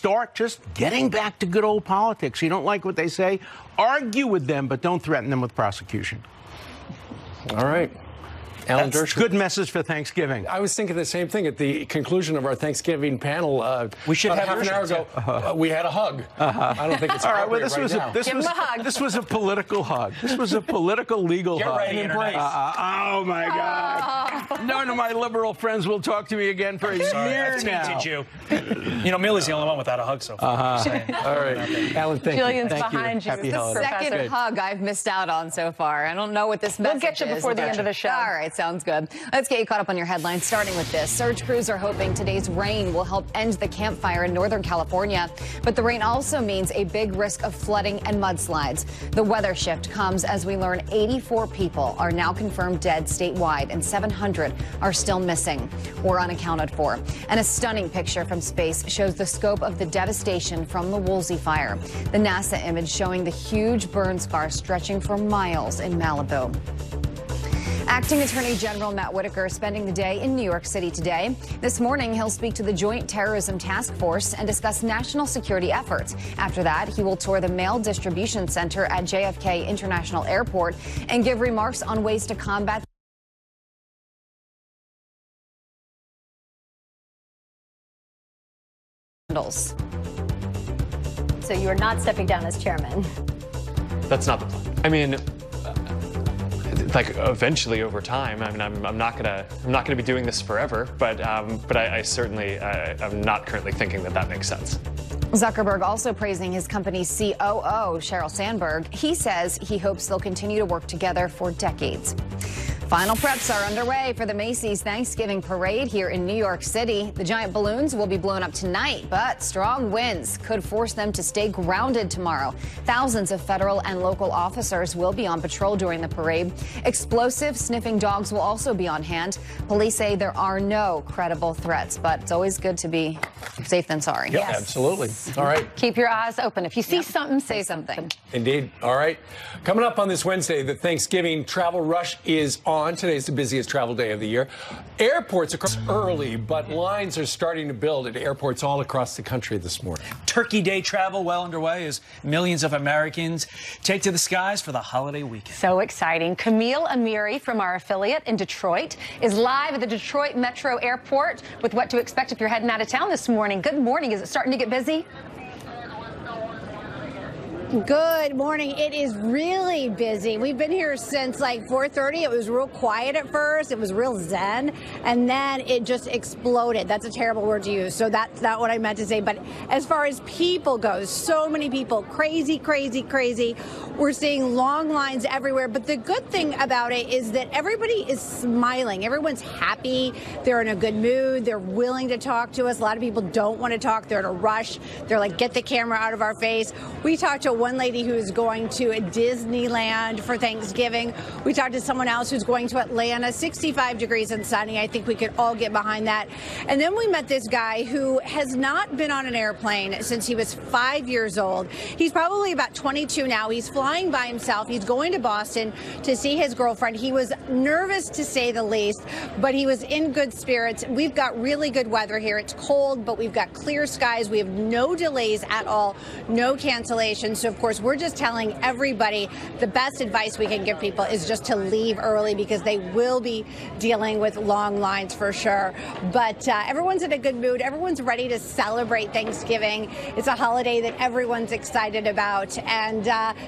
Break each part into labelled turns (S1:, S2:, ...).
S1: Start just getting back to good old politics. You don't like what they say? Argue with them, but don't threaten them with prosecution.
S2: All right. Alan
S1: That's
S2: Dershowitz.
S1: good message for Thanksgiving.
S2: I was thinking the same thing at the conclusion of our Thanksgiving panel.
S3: We should have
S2: half an hour ago. We had a hug. I don't think it's
S1: all right. Well,
S2: this
S1: was a political hug. This was a political, legal
S3: Get
S1: hug.
S3: ready, Internet.
S1: Oh my God! None of my liberal friends will talk to me again for a year now.
S3: You. You know, Millie's the only one without a hug so far.
S2: All right, Alan, thank
S4: Julian's
S2: you.
S4: behind you.
S2: Happy
S4: This is
S2: holidays.
S4: Professor.
S5: Second hug I've missed out on so far. I don't know what this message is.
S4: We'll get you before the end of the show.
S5: All right, sounds good. Let's get you caught up on your headlines, starting with this. Search crews are hoping today's rain will help end the campfire in Northern California. But the rain also means a big risk of flooding and mudslides. The weather shift comes as we learn 84 people are now confirmed dead statewide and 700 are still missing or unaccounted for. And a stunning picture from space shows the scope of the devastation from the Woolsey fire. The NASA image showing the huge burn scar stretching for miles in Malibu. Acting Attorney General Matt Whitaker spending the day in New York City today. This morning, he'll speak to the Joint Terrorism Task Force and discuss national security efforts. After that, he will tour the mail distribution center at JFK International Airport and give remarks on ways to combat scandals.
S4: So you are not stepping down as chairman.
S6: That's not the plan. I mean, like eventually over time. I mean, I'm not gonna be doing this forever. But I certainly I'm not currently thinking that makes sense.
S5: Zuckerberg also praising his company's COO, Sheryl Sandberg. He says he hopes they'll continue to work together for decades. Final preps are underway for the Macy's Thanksgiving Parade here in New York City. The giant balloons will be blown up tonight, but strong winds could force them to stay grounded tomorrow. Thousands of federal and local officers will be on patrol during the parade. Explosive sniffing dogs will also be on hand. Police say there are no credible threats, but it's always good to be safe than sorry.
S2: Yeah, absolutely. All right.
S4: Keep your eyes open. If you see something, say something.
S2: Indeed. All right. Coming up on this Wednesday, the Thanksgiving travel rush is on. Today's the busiest travel day of the year. Airports across early, but lines are starting to build at airports all across the country this morning.
S3: Turkey Day travel well underway as millions of Americans take to the skies for the holiday weekend.
S4: So exciting. Camille Amiri from our affiliate in Detroit is live at the Detroit Metro Airport with what to expect if you're heading out of town this morning. Good morning. Is it starting to get busy?
S7: Good morning. It is really busy. We've been here since like 4:30. It was real quiet at first. It was real zen, and then it just exploded. That's a terrible word to use, so that's not what I meant to say. But as far as people goes, so many people, crazy, crazy, crazy. We're seeing long lines everywhere. But the good thing about it is that everybody is smiling. Everyone's happy. They're in a good mood. They're willing to talk to us. A lot of people don't want to talk. They're in a rush. They're like, get the camera out of our face. We talked to one lady who is going to Disneyland for Thanksgiving. We talked to someone else who's going to Atlanta, 65 degrees and sunny. I think we could all get behind that. And then we met this guy who has not been on an airplane since he was 5 years old. He's probably about 22 now. He's flying by himself. He's going to Boston to see his girlfriend. He was nervous to say the least, but he was in good spirits. We've got really good weather here. It's cold, but we've got clear skies. We have no delays at all, no cancellations. So, of course, we're just telling everybody the best advice we can give people is just to leave early because they will be dealing with long lines for sure. But everyone's in a good mood. Everyone's ready to celebrate Thanksgiving. It's a holiday that everyone's excited about. And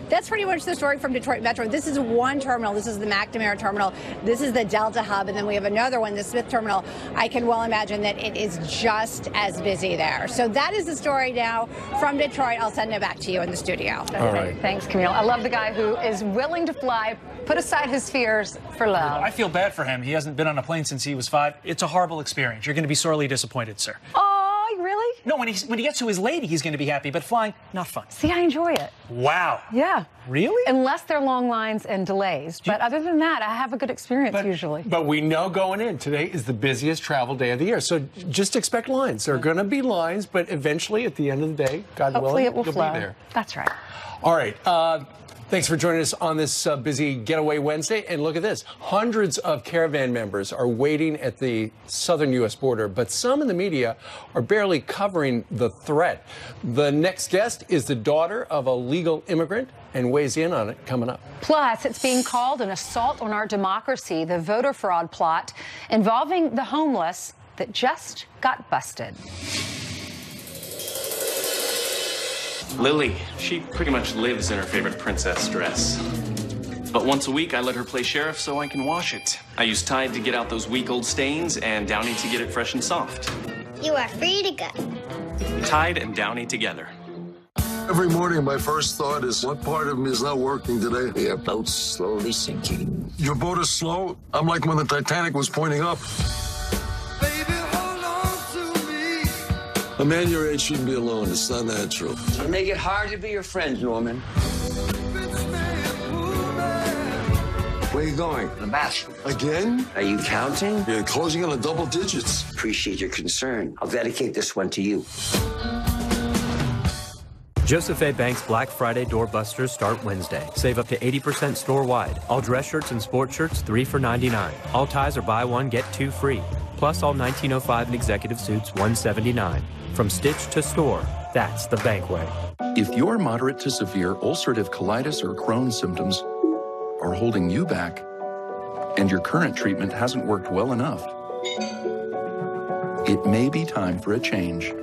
S7: that's pretty much the story from Detroit Metro. This is one terminal. This is the McNamara terminal. This is the Delta hub. And then we have another one, the Smith terminal. I can well imagine that it is just as busy there. So that is the story now from Detroit. I'll send it back to you in the studio.
S2: All right.
S4: Thanks, Camille. I love the guy who is willing to fly, put aside his fears for love.
S3: I feel bad for him. He hasn't been on a plane since he was 5. It's a horrible experience. You're going to be sorely disappointed, sir.
S4: Oh, really?
S3: No, when he gets to his lady, he's going to be happy, but flying, not fun.
S4: See, I enjoy it.
S3: Wow.
S4: Yeah.
S1: Really?
S4: Unless they're long lines and delays. But other than that, I have a good experience usually.
S2: But we know going in, today is the busiest travel day of the year. So just expect lines. There are going to be lines, but eventually at the end of the day, God
S4: Hopefully
S2: willing,
S4: it will
S2: you'll
S4: flow.
S2: be there.
S4: That's right.
S2: All right. Thanks for joining us on this busy Getaway Wednesday. And look at this. Hundreds of caravan members are waiting at the southern U.S. border, but some in the media are barely covering the threat. The next guest is the daughter of a legal immigrant and weighs in on it coming up.
S4: Plus, it's being called an assault on our democracy, the voter fraud plot involving the homeless that just got busted.
S8: Lily, she pretty much lives in her favorite princess dress. But once a week, I let her play sheriff so I can wash it. I use Tide to get out those week old stains and Downy to get it fresh and soft.
S9: You are free to go.
S8: Tide and Downy together.
S10: Every morning, my first thought is, what part of me is not working today?
S11: Your boat's slowly sinking.
S10: Your boat is slow? I'm like when the Titanic was pointing up. A man your age shouldn't be alone. It's not natural.
S11: It'll make it hard to be your friend, Norman. Where are you going? The bathroom.
S10: Again?
S11: Are you counting?
S10: You're closing on the double digits.
S11: Appreciate your concern. I'll dedicate this one to you.
S12: Joseph A. Bank's Black Friday doorbusters start Wednesday. Save up to 80% store-wide. All dress shirts and sports shirts, 3 for $99. All ties are buy one, get two free. Plus all 1905 and executive suits, $179. From stitch to store, that's the Bank way.
S13: If your moderate to severe ulcerative colitis or Crohn's symptoms are holding you back, and your current treatment hasn't worked well enough, it may be time for a change.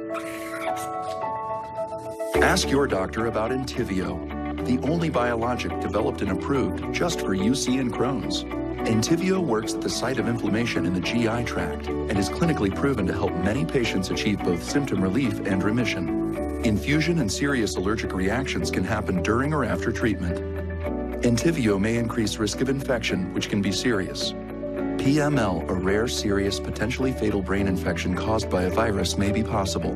S13: Ask your doctor about Entyvio, the only biologic developed and approved just for UC and Crohn's. Entyvio works at the site of inflammation in the GI tract and is clinically proven to help many patients achieve both symptom relief and remission. Infusion and serious allergic reactions can happen during or after treatment. Entyvio may increase risk of infection, which can be serious. PML, a rare, serious, potentially fatal brain infection caused by a virus, may be possible.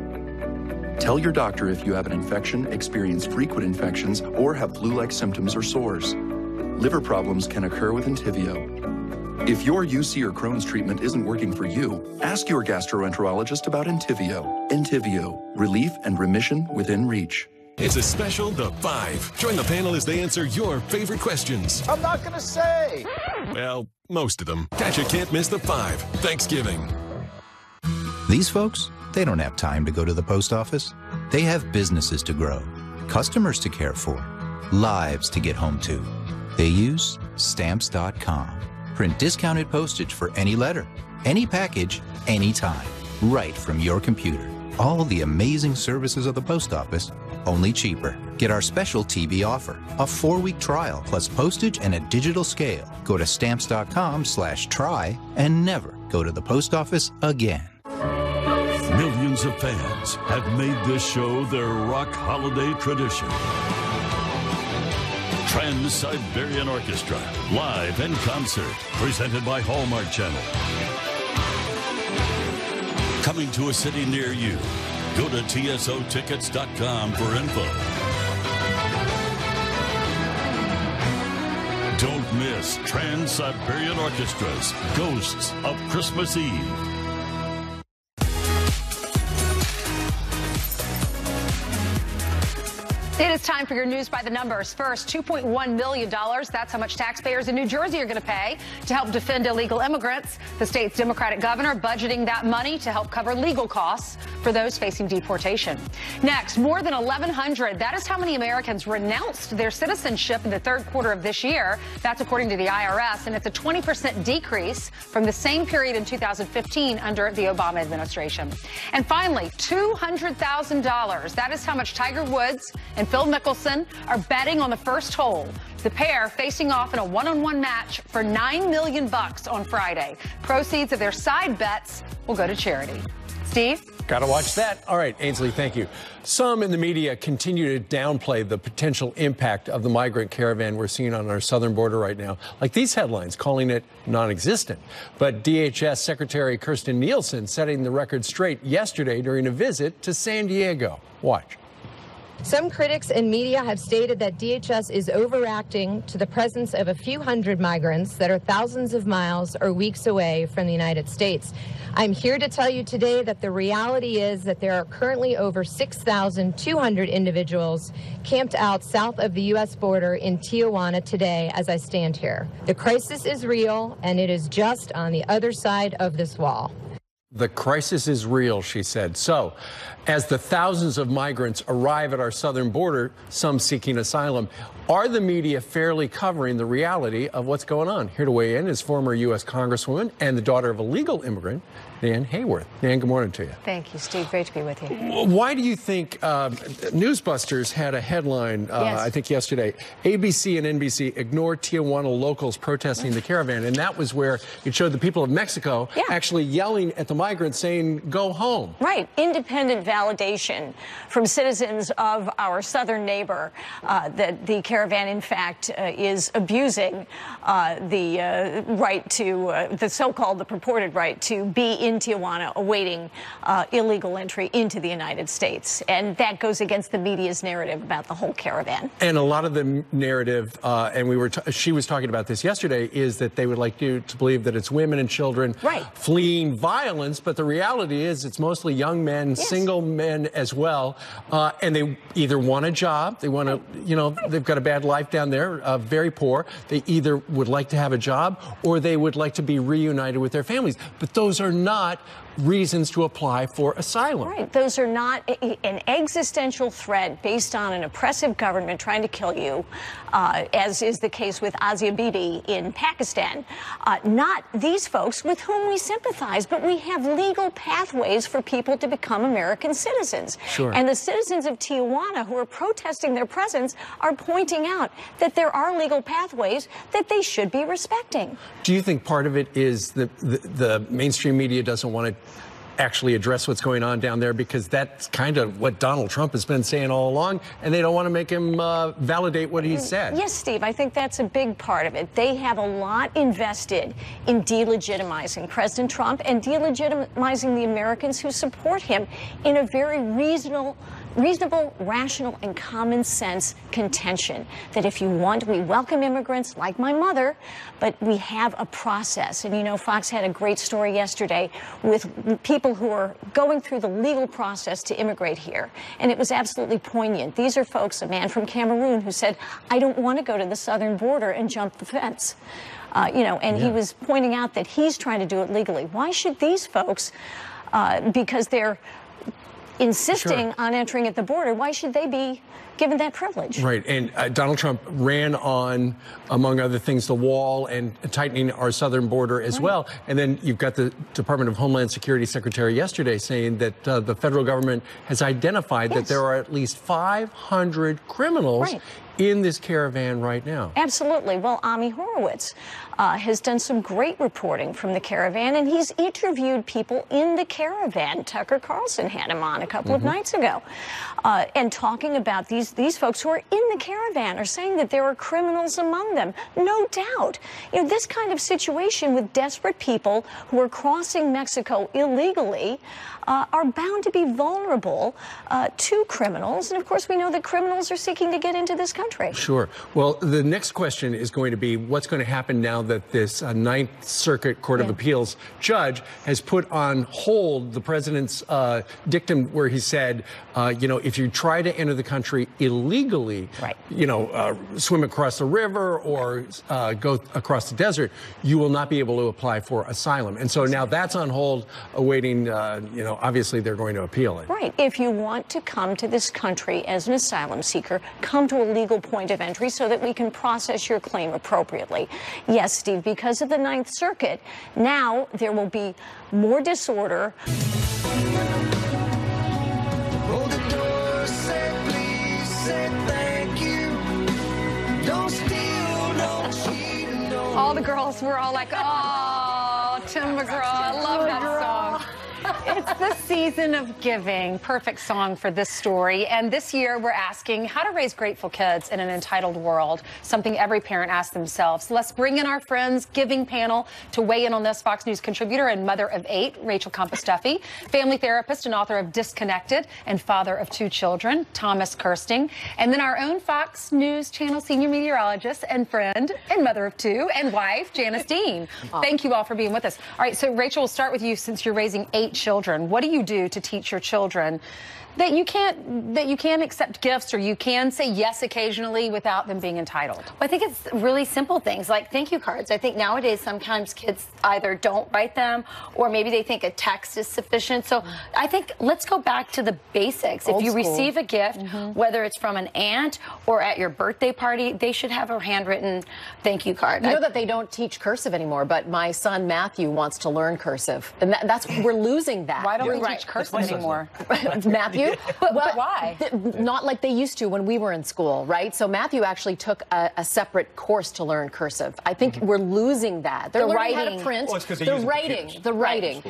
S13: Tell your doctor if you have an infection, experience frequent infections, or have flu-like symptoms or sores. Liver problems can occur with Entyvio. If your UC or Crohn's treatment isn't working for you, ask your gastroenterologist about Entyvio. Entyvio, relief and remission within reach.
S14: It's a special The Five. Join the panel as they answer your favorite questions.
S15: I'm not going to say.
S14: Well, most of them. Catch a Can't Miss The Five, Thanksgiving.
S16: These folks, they don't have time to go to the post office. They have businesses to grow, customers to care for, lives to get home to. They use Stamps.com. Print discounted postage for any letter, any package, anytime, right from your computer. All the amazing services of the post office, only cheaper. Get our special TB offer, a 4-week trial plus postage and a digital scale. Go to Stamps.com/try and never go to the post office again.
S17: Millions of fans have made this show their rock holiday tradition. Trans-Siberian Orchestra, live in concert, presented by Hallmark Channel. Coming to a city near you. Go to tsotickets.com for info. Don't miss Trans-Siberian Orchestra's Ghosts of Christmas Eve.
S4: It is time for your news by the numbers. First, $2.1 million. That's how much taxpayers in New Jersey are going to pay to help defend illegal immigrants. The state's Democratic governor budgeting that money to help cover legal costs for those facing deportation. Next, more than 1,100. That is how many Americans renounced their citizenship in the third quarter of this year. That's according to the IRS, and it's a 20% decrease from the same period in 2015 under the Obama administration. And finally, $200,000. That is how much Tiger Woods and Phil Mickelson are betting on the first hole. The pair facing off in a one-on-one match for $9 million on Friday. Proceeds of their side bets will go to charity. Steve?
S2: Got to watch that. All right, Ainsley, thank you. Some in the media continue to downplay the potential impact of the migrant caravan we're seeing on our southern border right now, like these headlines calling it non-existent. But DHS Secretary Kirstjen Nielsen setting the record straight yesterday during a visit to San Diego. Watch.
S15: Some critics and media have stated that DHS is overreacting to the presence of a few hundred migrants that are thousands of miles or weeks away from the United States. I'm here to tell you today that the reality is that there are currently over 6,200 individuals camped out south of the U.S. border in Tijuana today as I stand here. The crisis is real, and it is just on the other side of this wall.
S2: The crisis is real, she said. So, as the thousands of migrants arrive at our southern border, some seeking asylum, are the media fairly covering the reality of what's going on? Here to weigh in is former U.S. Congresswoman and the daughter of a legal immigrant, Nan Hayworth. Nan, good morning to you.
S18: Thank you, Steve. Great to be with you.
S2: Why do you think Newsbusters had a headline,
S18: Yes.
S2: I think yesterday, ABC and NBC ignore Tijuana locals protesting the caravan, and that was where it showed the people of Mexico actually yelling at the migrants saying, go home.
S19: Right. Independent validation from citizens of our southern neighbor that the caravan, in fact, is abusing the right to, the so-called, the purported right to be in Tijuana awaiting illegal entry into the United States. And that goes against the media's narrative about the whole caravan.
S2: And a lot of the narrative, and she was talking about this yesterday, is that they would like you to believe that it's women and children fleeing violence, but the reality is it's mostly young men, single men as well, and they either want a job, they want to, you know, they've got a bad life down there, very poor. They either would like to have a job or they would like to be reunited with their families. But those are not reasons to apply for asylum.
S19: Right. Those are not an existential threat based on an oppressive government trying to kill you, as is the case with Asia Bibi in Pakistan. Not these folks with whom we sympathize, but we have legal pathways for people to become American citizens.
S2: Sure.
S19: And the citizens of Tijuana who are protesting their presence are pointing out that there are legal pathways that they should be respecting.
S2: Do you think part of it is the mainstream media doesn't want to actually address what's going on down there because that's kind of what Donald Trump has been saying all along, and they don't want to make him validate what he said?
S19: Yes, Steve, I think that's a big part of it. They have a lot invested in delegitimizing President Trump and delegitimizing the Americans who support him in a very reasonable, rational, and common sense contention that if you want, we welcome immigrants like my mother, but we have a process. And you know, Fox had a great story yesterday with people who are going through the legal process to immigrate here. And it was absolutely poignant. These are folks, a man from Cameroon who said, I don't want to go to the southern border and jump the fence. You know, and he was pointing out that he's trying to do it legally. Why should these folks, because they're insisting on entering at the border, why should they be given that privilege?
S2: Right. And Donald Trump ran on, among other things, the wall and tightening our southern border as well. And then you've got the Department of Homeland Security Secretary yesterday saying that the federal government has identified that there are at least 500 criminals in this caravan right now.
S19: Absolutely. Well, Ami Horowitz has done some great reporting from the caravan, and he's interviewed people in the caravan. Tucker Carlson had him on a couple of nights ago, and talking about these folks who are in the caravan are saying that there are criminals among them. No doubt. You know, this kind of situation with desperate people who are crossing Mexico illegally are bound to be vulnerable to criminals. And of course, we know that criminals are seeking to get into this country.
S2: Sure. Well, the next question is going to be what's going to happen now that this Ninth Circuit Court of Appeals judge has put on hold the president's dictum where he said, you know, if you try to enter the country illegally, you know, swim across the river or go across the desert, you will not be able to apply for asylum. And so now that's on hold, awaiting, you know, obviously they're going to appeal it.
S19: Right. If you want to come to this country as an asylum seeker, come to a legal point of entry so that we can process your claim appropriately. Yes, Steve, because of the Ninth Circuit, now there will be more disorder.
S4: All the girls were all like, oh, Tim McGraw, I love that song. It's the season of giving. Perfect song for this story. And this year we're asking how to raise grateful kids in an entitled world, something every parent asks themselves. Let's bring in our Friends Giving panel to weigh in on this. Fox News contributor and mother of 8, Rachel Compas-Duffy, family therapist and author of Disconnected, and father of 2 children, Thomas Kirsting, and then our own Fox News Channel senior meteorologist and friend and mother of 2 and wife, Janice Dean. Thank you all for being with us. All right, so Rachel, we'll start with you since you're raising 8 children. What do you do to teach your children that you can't accept gifts, or you can say yes occasionally without them being entitled?
S18: Well, I think it's really simple things like thank you cards. I think nowadays sometimes kids either don't write them or maybe they think a text is sufficient. So I think let's go back to the basics.
S4: Old
S18: if you
S4: school.
S18: receive a gift, whether it's from an aunt or at your birthday party, they should have a handwritten thank you card.
S20: You know that they don't teach cursive anymore, but my son Matthew wants to learn cursive, and that's we're losing that.
S4: Why don't we teach cursive anymore?
S20: Matthew?
S4: But why?
S20: Not like they used to when we were in school, right? So Matthew actually took a separate course to learn cursive. I think we're losing that. They're learning how to print.
S21: Well, it's 'cause they
S20: the
S21: use
S20: writing,
S21: computers.
S20: the writing.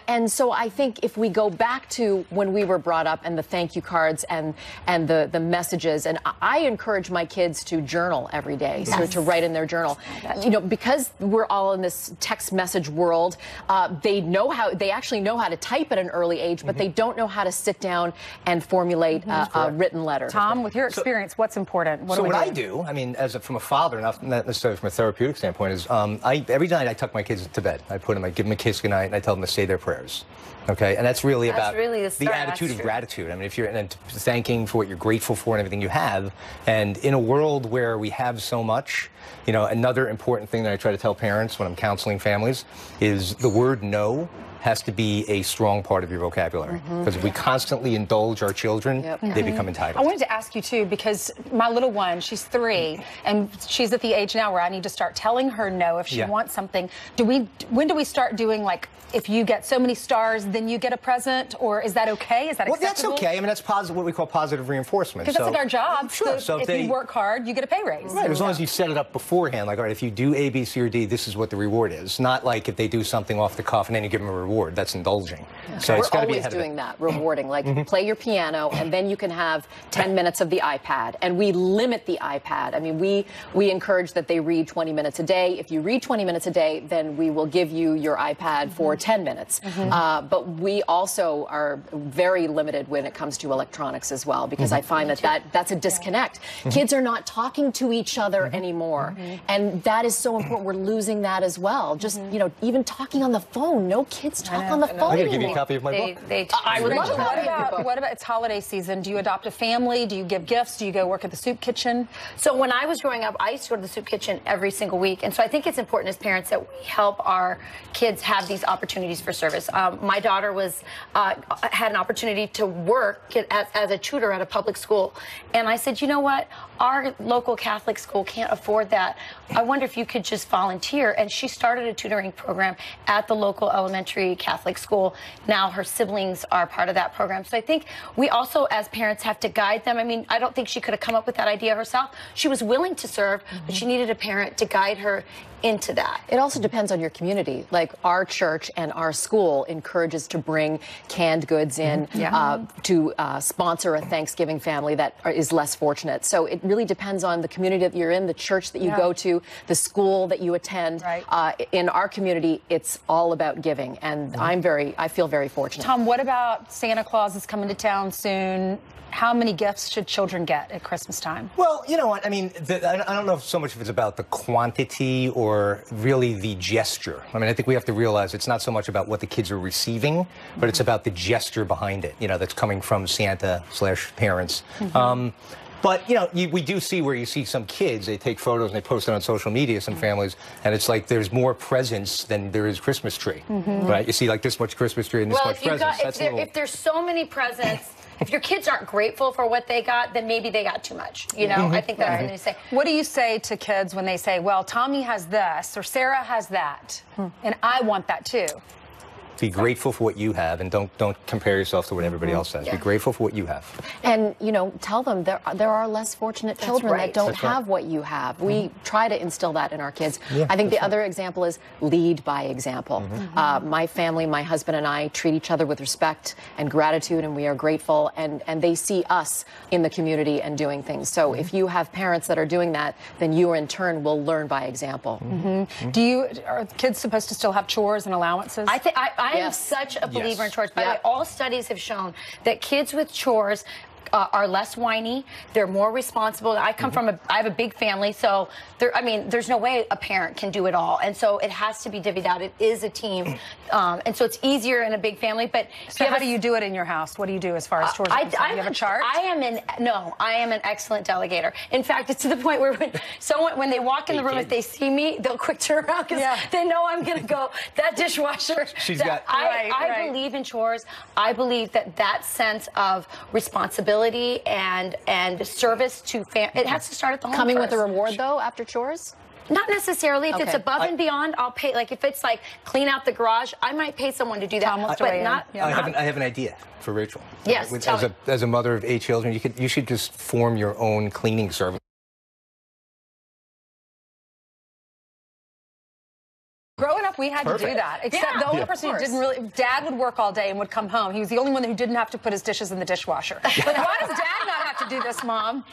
S20: And so I think if we go back to when we were brought up and the thank you cards and the messages, and I encourage my kids to journal every day, so to write in their journal. You know, because we're all in this text message world, they actually know how to type at an early age, but they don't know how to sit down and formulate a written letter.
S4: Tom, with your experience, what's important?
S21: So what I do, I mean, from a father, not necessarily from a therapeutic standpoint, is every night I tuck my kids to bed. I give them a kiss goodnight, and I tell them to say their prayers. Okay, and that's really about the attitude of gratitude. I mean, if you're and thanking for what you're grateful for and everything you have, and in a world where we have so much, you know, another important thing that I try to tell parents when I'm counseling families is the word no has to be a strong part of your vocabulary. Because if we constantly indulge our children, they become entitled.
S4: I wanted to ask you, too, because my little one, she's 3, and she's at the age now where I need to start telling her no if she wants something. When do we start doing, like, if you get so many stars, then you get a present, or is that okay? Is that acceptable?
S21: That's okay. I mean, that's what we call positive reinforcement.
S4: Because that's like our job.
S21: Sure.
S4: So if you work hard, you get a pay raise.
S21: Right, as long as you set it up beforehand. Like, all right, if you do A, B, C, or D, this is what the reward is. Not like if they do something off the cuff and then you give them a reward. That's indulging. So
S20: we're
S21: it's got to be
S20: always
S21: ahead of it.
S20: doing that, rewarding. Like, play your piano, and then you can have 10 minutes of the iPad. And we limit the iPad. I mean, we encourage that they read 20 minutes a day. If you read 20 minutes a day, then we will give you your iPad for 10 minutes. But we also are very limited when it comes to electronics as well, because I find that's a disconnect. Kids are not talking to each other anymore. And that is so important. We're losing that as well. Just, you know, even talking on the phone. No kids talk on the phone
S21: I'm going to give you
S20: anymore.
S21: a copy of my book.
S20: I would love that.
S4: What about it's holiday season? Do you adopt a family? Do you give gifts? Do you go work at the soup kitchen?
S18: So when I was growing up, I used to go to the soup kitchen every single week. And so I think it's important as parents that we help our kids have these opportunities for service. My daughter had an opportunity to work as a tutor at a public school. And I said, you know what? Our local Catholic school can't afford that. I wonder if you could just volunteer. And she started a tutoring program at the local elementary Catholic school. Now her siblings are part of that program. So I think we also, as parents, have to guide them. I mean, I don't think she could have come up with that idea herself. She was willing to serve, but she needed a parent to guide her into that.
S20: It also depends on your community. Like, our church and our school encourages to bring canned goods in to sponsor a Thanksgiving family that is less fortunate. So it really depends on the community that you're in, the church that you go to, the school that you attend. In our community, it's all about giving, and I feel very fortunate.
S4: Tom, what about Santa Claus is coming to town soon? How many gifts should children get at Christmas time?
S21: Well, you know what? I mean, I don't know so much if it's about the quantity or really the gesture. I mean, I think we have to realize it's not so much about what the kids are receiving, but it's about the gesture behind it, you know, that's coming from Santa/parents. But, you know, we do see where you see some kids, they take photos and they post it on social media, some families, and it's like there's more presents than there is Christmas tree, right? You see like this much Christmas tree and this much presents.
S18: If there's so many presents, if your kids aren't grateful for what they got, then maybe they got too much. You know, I think that's what they say.
S4: What do you say to kids when they say, well, Tommy has this or Sarah has that, and I want that too?
S21: Be grateful for what you have, and don't compare yourself to what everybody else has. Be grateful for what you have.
S20: And, you know, tell them there are less fortunate children that don't have what you have. We try to instill that in our kids.
S21: Yeah,
S20: I think the other example is lead by example. My family, my husband and I treat each other with respect and gratitude, and we are grateful, and they see us in the community and doing things. So if you have parents that are doing that, then you in turn will learn by example.
S4: Are kids supposed to still have chores and allowances?
S18: I am such a believer in chores. By the way, all studies have shown that kids with chores are less whiny. They're more responsible. I come from I have a big family, so there's no way a parent can do it all, and so it has to be divvied out. It is a team, and so it's easier in a big family. But
S4: so how do you do it in your house? What do you do as far as chores? Do you have a chart?
S18: I am an excellent delegator. In fact, it's to the point where when they walk in the room, if they see me, they'll quick turn around because they know I'm going to go, that dishwasher. I believe in chores. I believe that sense of responsibility and service to it has to start at the home.
S20: Coming with a reward though after chores?
S18: Not necessarily. If it's above and beyond, I'll pay. Like if it's like clean out the garage, I might pay someone to do that. But not.
S21: I have an idea for Rachel.
S18: Yes.
S21: As a mother of 8 children, you should just form your own cleaning service.
S4: Growing up, we had to do that. Except the only person who didn't really, Dad would work all day and would come home. He was the only one who didn't have to put his dishes in the dishwasher. Like, why does Dad not have to do this, Mom?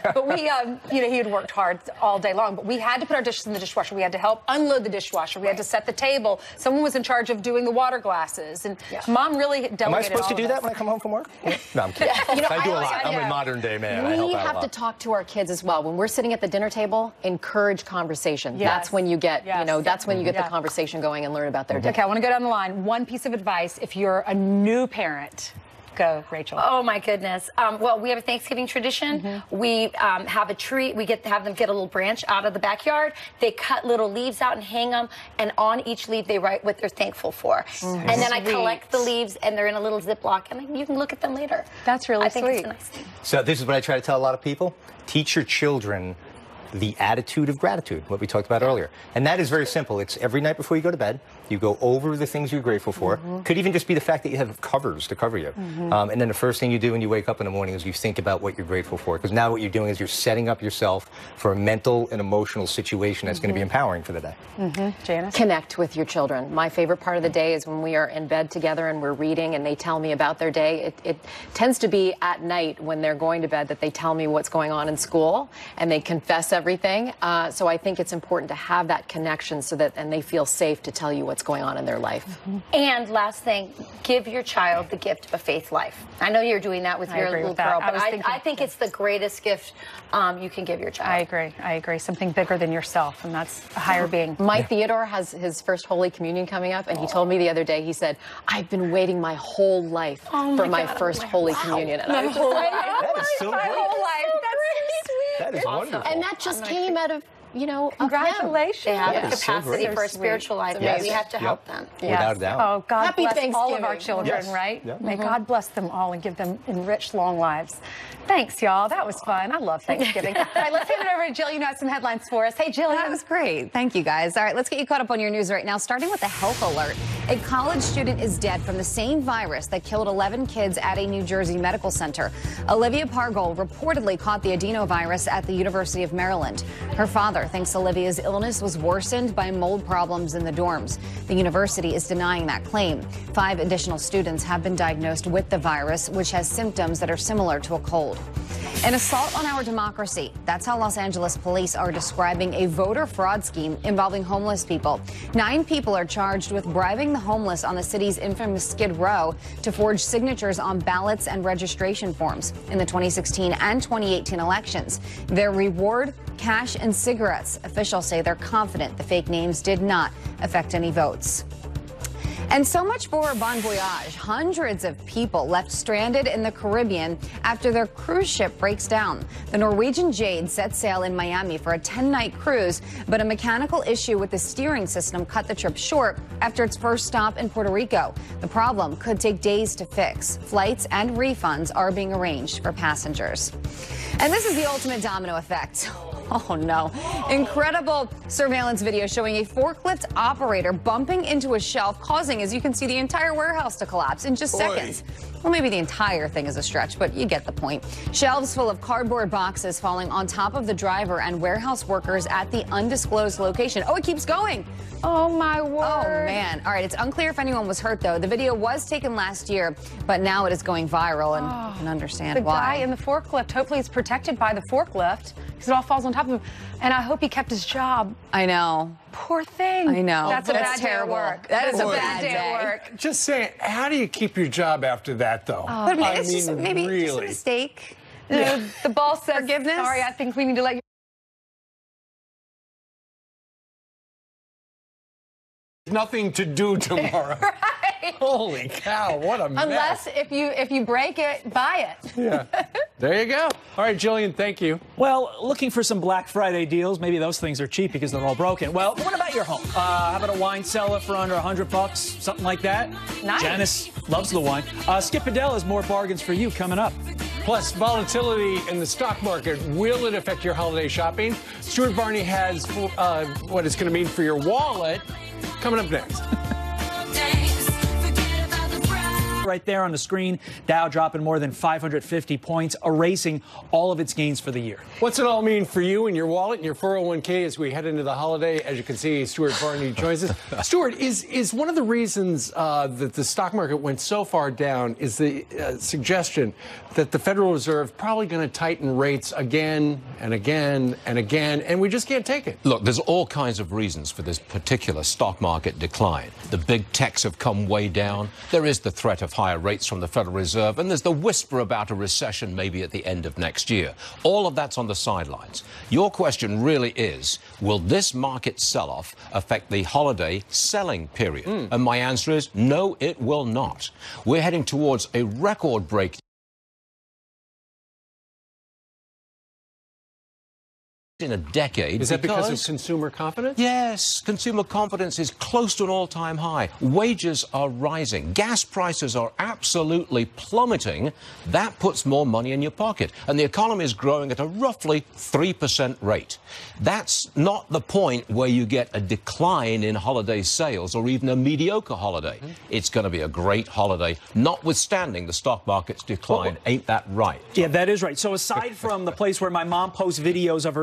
S4: But we, he had worked hard all day long. But we had to put our dishes in the dishwasher. We had to help unload the dishwasher. We had to set the table. Someone was in charge of doing the water glasses, and Mom really delegated.
S21: Am I supposed to do that
S20: when
S21: I come home from work? No, I'm kidding. I do a lot. I'm a modern day man.
S20: We have to talk to our kids as well. When we're sitting at the dinner table, encourage conversation. That's when you get, that's when you get the conversation going and learn about their day.
S4: Okay, I want to go down the line. One piece of advice if you're a new parent. Go, Rachel.
S18: Oh, my goodness. Well, we have a Thanksgiving tradition. We have a tree. We get to have them get a little branch out of the backyard. They cut little leaves out and hang them. And on each leaf, they write what they're thankful for. And then I collect the leaves, and they're in a little Ziploc. And you can look at them later.
S4: That's really
S18: sweet. I think it's a nice thing.
S21: So this is what I try to tell a lot of people. Teach your children the attitude of gratitude, what we talked about earlier. And that is very simple. It's every night before you go to bed, you go over the things you're grateful for. Could even just be the fact that you have covers to cover you. And then the first thing you do when you wake up in the morning is you think about what you're grateful for. Because now what you're doing is you're setting up yourself for a mental and emotional situation that's going to be empowering for the day.
S4: Janice?
S20: Connect with your children. My favorite part of the day is when we are in bed together and we're reading and they tell me about their day. It tends to be at night when they're going to bed that they tell me what's going on in school and they confess everything. So I think it's important to have that connection so that and they feel safe to tell you what's going on in their life.
S18: And last thing, give your child the gift of a faith life. I know you're doing that with your little girl, but I think it's the greatest gift you can give your child.
S4: I agree. Something bigger than yourself, and that's a higher being.
S20: Mike Theodore has his first Holy Communion coming up, and he told me the other day, he said, I've been waiting my whole life for my first Holy Communion. And I was just like,
S21: that is so great.
S4: My whole life.
S21: That is wonderful.
S20: And that just came out of,
S4: congratulations.
S18: They have the capacity for a spiritual life. We have to help them.
S21: Without a doubt.
S4: Oh, God
S20: Happy
S4: bless all of our children, right? May God bless them all and give them enriched, long lives. Thanks, y'all. That was fun. I love Thanksgiving. All right, let's hand it over to Jill. You know, some headlines for us. Hey, Jill.
S5: That was great. Thank you, guys. All right, let's get you caught up on your news right now, starting with a health alert. A college student is dead from the same virus that killed 11 kids at a New Jersey medical center. Olivia Pargol reportedly caught the adenovirus at the University of Maryland. Her father thinks Olivia's illness was worsened by mold problems in the dorms. The university is denying that claim. 5 additional students have been diagnosed with the virus, which has symptoms that are similar to a cold. An assault on our democracy. That's how Los Angeles police are describing a voter fraud scheme involving homeless people. 9 people are charged with bribing the homeless on the city's infamous Skid Row to forge signatures on ballots and registration forms in the 2016 and 2018 elections. Their reward, cash and cigarettes. Officials say they're confident the fake names did not affect any votes. And so much for Bon Voyage. Hundreds of people left stranded in the Caribbean after their cruise ship breaks down. The Norwegian Jade set sail in Miami for a 10-night cruise, but a mechanical issue with the steering system cut the trip short after its first stop in Puerto Rico. The problem could take days to fix. Flights and refunds are being arranged for passengers. And this is the ultimate domino effect. Oh, no. Incredible surveillance video showing a forklift operator bumping into a shelf, causing, as you can see, the entire warehouse to collapse in just seconds. Well, maybe the entire thing is a stretch, but you get the point. Shelves full of cardboard boxes falling on top of the driver and warehouse workers at the undisclosed location. Oh, it keeps going.
S4: Oh, my word.
S5: Oh, man. All right, it's unclear if anyone was hurt, though. The video was taken last year, but now it is going viral, and you can understand why.
S4: The guy in the forklift, hopefully he's protected by the forklift, because it all falls on top of him. And I hope he kept his job.
S5: I know.
S4: Poor thing.
S5: I know.
S4: That's a bad day at work.
S5: That is a bad day
S4: at work.
S2: Just saying, how do you keep your job after that, though?
S5: But it's just maybe just a mistake.
S4: The boss says, forgiveness. Sorry, I think we need to let you.
S2: Nothing to do tomorrow.
S4: Right.
S2: Holy cow, what a mess.
S4: Unless if you break it, buy it.
S2: Yeah. There you go. All right, Jillian, thank you.
S3: Well, looking for some Black Friday deals. Maybe those things are cheap because they're all broken. Well, what about your home? How about a wine cellar for under $100, something like that?
S4: Nice.
S3: Janice loves the wine. Skip Adele has more bargains for you coming up.
S2: Plus, volatility in the stock market. Will it affect your holiday shopping? Stuart Varney has what it's going to mean for your wallet. Coming up next.
S3: Right there on the screen, Dow dropping more than 550 points, erasing all of its gains for the year.
S2: What's it all mean for you and your wallet and your 401k as we head into the holiday? As you can see, Stuart Varney joins us. Stuart, is one of the reasons that the stock market went so far down is the suggestion that the Federal Reserve probably going to tighten rates again and again and again, and we just can't take it?
S6: Look, there's all kinds of reasons for this particular stock market decline. The big techs have come way down. There is the threat of higher rates from the Federal Reserve, and there's the whisper about a recession maybe at the end of next year. All of that's on the sidelines. Your question really is, will this market sell-off affect the holiday selling period? And my answer is, no, it will not. We're heading towards a record break in a decade.
S2: Is that because of consumer confidence?
S6: Yes, consumer confidence is close to an all-time high. Wages are rising. Gas prices are absolutely plummeting. That puts more money in your pocket. And the economy is growing at a roughly 3% rate. That's not the point where you get a decline in holiday sales or even a mediocre holiday. It's going to be a great holiday, notwithstanding the stock market's decline. Ain't that right?
S3: Yeah, that is right. So aside from the place where my mom posts videos of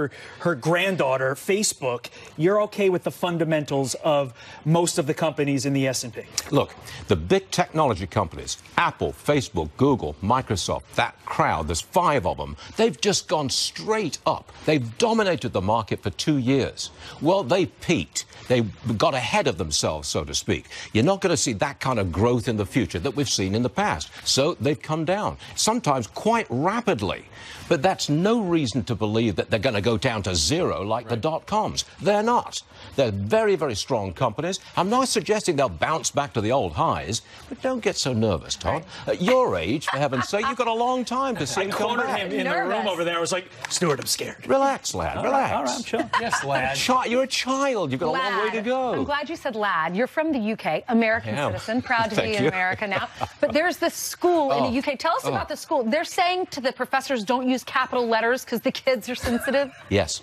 S3: her granddaughter, Facebook, you're okay with the fundamentals of most of the companies in the S&P?
S6: Look, the big technology companies, Apple, Facebook, Google, Microsoft, that crowd, there's 5 of them, they've just gone straight up. They've dominated the market for 2 years. Well, they peaked. They got ahead of themselves, so to speak. You're not going to see that kind of growth in the future that we've seen in the past. So they've come down, sometimes quite rapidly. But that's no reason to believe that they're going to go down to zero like the dot-coms. They're not. They're very, very strong companies. I'm not suggesting they'll bounce back to the old highs, but don't get so nervous, Todd. At your age, for heaven's sake, you've got a long time to see him come back.
S3: I cornered him in the room over there. I was like, Stuart, I'm scared.
S6: Relax, lad, relax.
S3: All right, I'm chill.
S2: Yes, lad.
S6: You're a child. You've got a long way to go.
S4: I'm glad you said lad. You're from the UK, American citizen, proud to be in America now. But there's this school in the UK. Tell us about the school. They're saying to the professors, don't use capital letters because the kids are sensitive.
S6: Yes.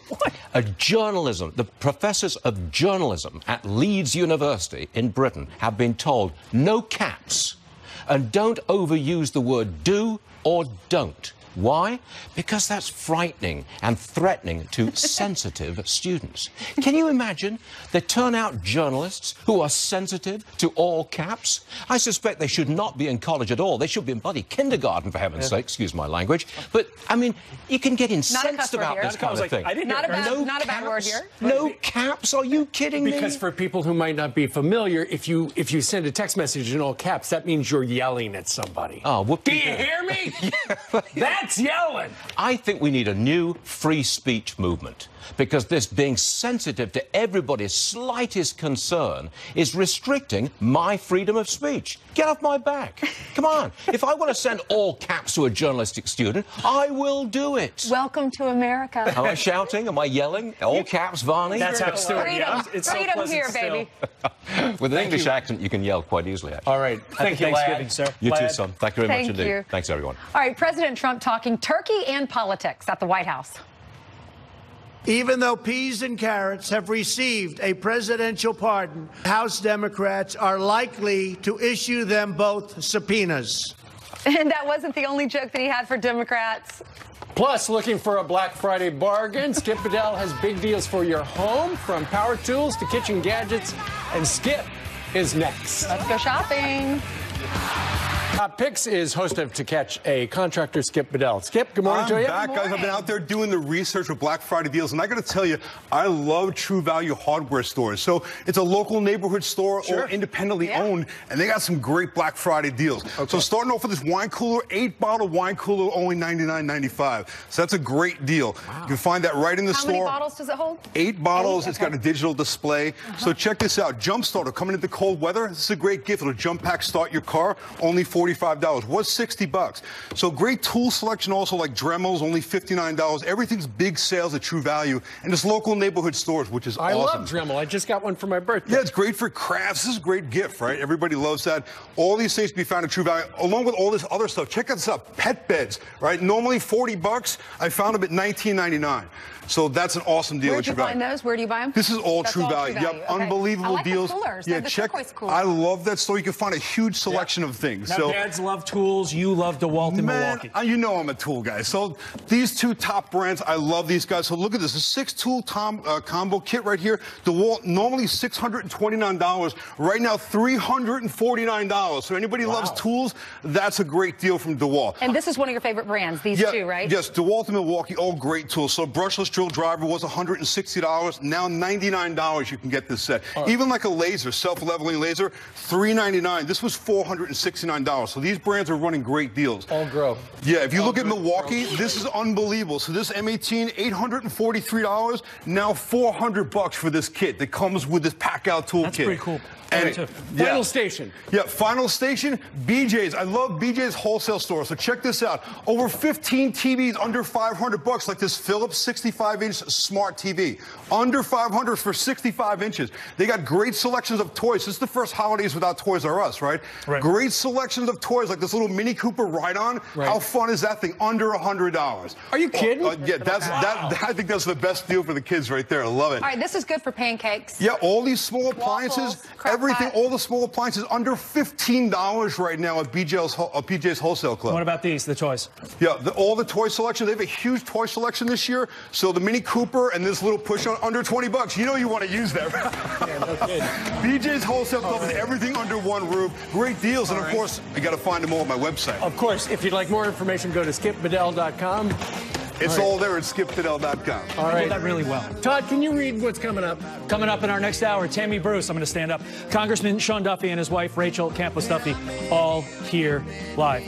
S6: The professors of journalism at Leeds University in Britain have been told no caps and don't overuse the word do or don't. Why? Because that's frightening and threatening to sensitive students. Can you imagine? They turn out journalists who are sensitive to all caps. I suspect they should not be in college at all. They should be in bloody kindergarten, for heaven's sake. Excuse my language. But, I mean, you can get incensed about this kind of thing.
S4: Not a bad word here.
S6: No caps? Are you kidding me?
S2: Because for people who might not be familiar, if you send a text message in all caps, that means you're yelling at somebody.
S6: Oh,
S2: do you hear me? That's yelling.
S6: I think we need a new free speech movement, because this being sensitive to everybody's slightest concern is restricting my freedom of speech. Get off my back. Come on. If I want to send all caps to a journalistic student, I will do it.
S4: Welcome to America.
S6: Am I shouting? Am I yelling? All caps, Varney?
S3: That's how Stuart yells. It's so
S4: freedom here, baby.
S6: With an English accent, you can yell quite easily, actually.
S2: All right.
S3: Thank you, Thanksgiving, sir.
S6: You too, son. Thank you very much indeed.
S4: You.
S6: Thanks, everyone.
S4: All right, President Trump talking Turkey and politics at the White House.
S7: Even though peas and carrots have received a presidential pardon, House Democrats are likely to issue them both subpoenas.
S4: And that wasn't the only joke that he had for Democrats.
S2: Plus, looking for a Black Friday bargain, Skip Bedell has big deals for your home, from power tools to kitchen gadgets, and Skip is next.
S4: Let's go shopping.
S2: Top Picks is host of To Catch a Contractor, Skip Bedell. Skip, good morning to you.
S22: I'm back, guys. I've been out there doing the research for Black Friday deals, and I got to tell you, I love True Value hardware stores. So it's a local neighborhood store or independently owned, and they got some great Black Friday deals. So starting off with this wine cooler, 8-bottle wine cooler, only $99.95. So that's a great deal. You can find that right in the store.
S4: How many bottles does it hold?
S22: 8 bottles. It's got a digital display. So check this out. Jump starter coming into cold weather. This is a great gift. It'll jump pack start your car. Only $45. Was $60. So great tool selection also, like Dremels, only $59. Everything's big sales at True Value, and it's local neighborhood stores, which is awesome.
S2: I love Dremel. I just got one for my birthday.
S22: Yeah, it's great for crafts. This is a great gift, right? Everybody loves that. All these things can be found at True Value, along with all this other stuff. Check this out. Pet beds, right? Normally $40. I found them at $19.99. So that's an awesome deal.
S4: Where'd you find those? Where do you buy them?
S22: This is all True Value.
S4: True Value.
S22: Yep, unbelievable
S4: I like
S22: deals.
S4: The coolers.
S22: Yeah,
S4: the
S22: check.
S4: cooler.
S22: I love that store. You can find a huge selection of things.
S3: Now,
S22: so
S3: dads love tools. You love DeWalt in Milwaukee.
S22: You know I'm a tool guy. So these two top brands, I love these guys. So look at this. A 6-tool combo kit right here. DeWalt, normally $629. Right now, $349. So anybody loves tools, that's a great deal from DeWalt.
S4: And this is one of your favorite brands, these two, right?
S22: Yes, DeWalt and Milwaukee, all great tools. So brushless drill driver was $160. Now $99 you can get this set. Even like a laser, self-leveling laser, $399. This was $469. So these brands are running great deals.
S2: All grow.
S22: Yeah, if you look at Milwaukee, this is unbelievable. So this M18, $843. Now $400 for this kit that comes with this pack-out tool kit.
S2: That's pretty cool.
S22: And
S2: Final Station.
S22: Yeah, Final Station, BJ's. I love BJ's wholesale store. So check this out. Over 15 TVs under $500, like this Philips 65-inch smart TV. Under $500 for 65 inches. They got great selections of toys. This is the first holidays without Toys R Us, right? Great selections of toys, like this little Mini Cooper ride-on. How fun is that thing? Under $100.
S2: Are you kidding?
S22: Yeah, I think that's the best deal for the kids right there. I love it.
S4: All right, this is good for pancakes.
S22: Yeah, all these small appliances, everything, all the small appliances under $15 right now at BJ's Wholesale Club.
S3: What about these, the toys?
S22: Yeah, all the toy selection. They have a huge toy selection this year. So the Mini Cooper and this little push on under $20. You know you want to use that.
S2: Yeah, no kidding.
S22: BJ's Wholesale Club is everything under one roof. Great deals. And of course, you got to find them all on my website.
S2: Of course, if you'd like more information, go to skipbedell.com.
S22: It's all there at skipbedell.com.
S2: All right.
S3: You did that really well.
S2: Todd, can you read what's coming up?
S3: Coming up in our next hour, Tammy Bruce, I'm going to stand up. Congressman Sean Duffy and his wife, Rachel Campos Duffy, all here live.